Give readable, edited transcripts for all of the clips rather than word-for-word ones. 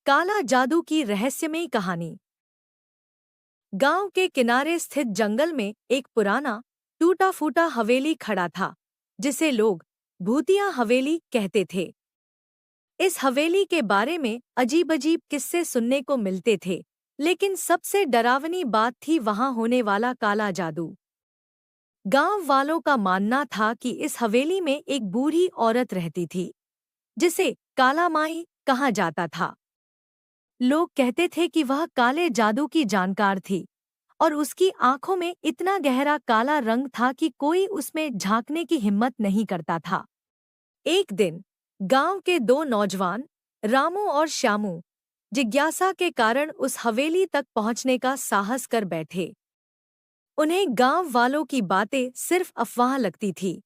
काला जादू की रहस्यमयी कहानी। गांव के किनारे स्थित जंगल में एक पुराना टूटा फूटा हवेली खड़ा था, जिसे लोग भूतिया हवेली कहते थे। इस हवेली के बारे में अजीब अजीब किस्से सुनने को मिलते थे, लेकिन सबसे डरावनी बात थी वहां होने वाला काला जादू। गांव वालों का मानना था कि इस हवेली में एक बूढ़ी औरत रहती थी, जिसे काला माई कहा जाता था। लोग कहते थे कि वह काले जादू की जानकार थी और उसकी आंखों में इतना गहरा काला रंग था कि कोई उसमें झांकने की हिम्मत नहीं करता था। एक दिन गांव के दो नौजवान, रामू और श्यामू, जिज्ञासा के कारण उस हवेली तक पहुंचने का साहस कर बैठे। उन्हें गांव वालों की बातें सिर्फ अफवाह लगती थी।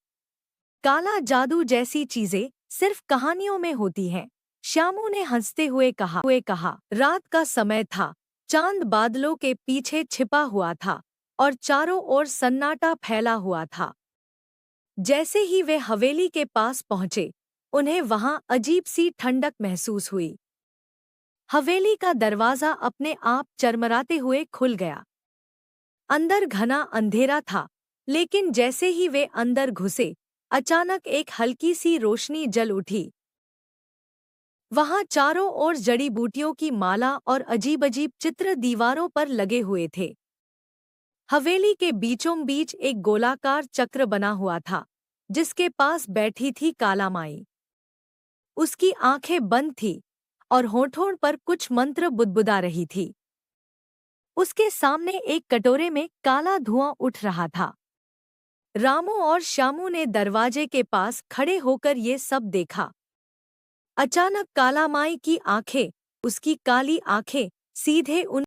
काला जादू जैसी चीजें सिर्फ कहानियों में होती हैं। श्यामू ने हंसते हुए कहा, रात का समय था, चांद बादलों के पीछे छिपा हुआ था और चारों ओर सन्नाटा फैला हुआ था। जैसे ही वे हवेली के पास पहुंचे, उन्हें वहां अजीब सी ठंडक महसूस हुई। हवेली का दरवाजा अपने आप चरमराते हुए खुल गया। अंदर घना अंधेरा था, लेकिन जैसे ही वे अंदर घुसे, अचानक एक हल्की सी रोशनी जल उठी। वहां चारों ओर जड़ी बूटियों की माला और अजीब अजीब चित्र दीवारों पर लगे हुए थे। हवेली के बीचों बीच एक गोलाकार चक्र बना हुआ था, जिसके पास बैठी थी काला माई। उसकी आंखें बंद थीं और होठों पर कुछ मंत्र बुदबुदा रही थी। उसके सामने एक कटोरे में काला धुआं उठ रहा था। रामू और श्यामू ने दरवाजे के पास खड़े होकर ये सब देखा। अचानक काला माई की आंखें, उसकी काली आंखें, सीधे उन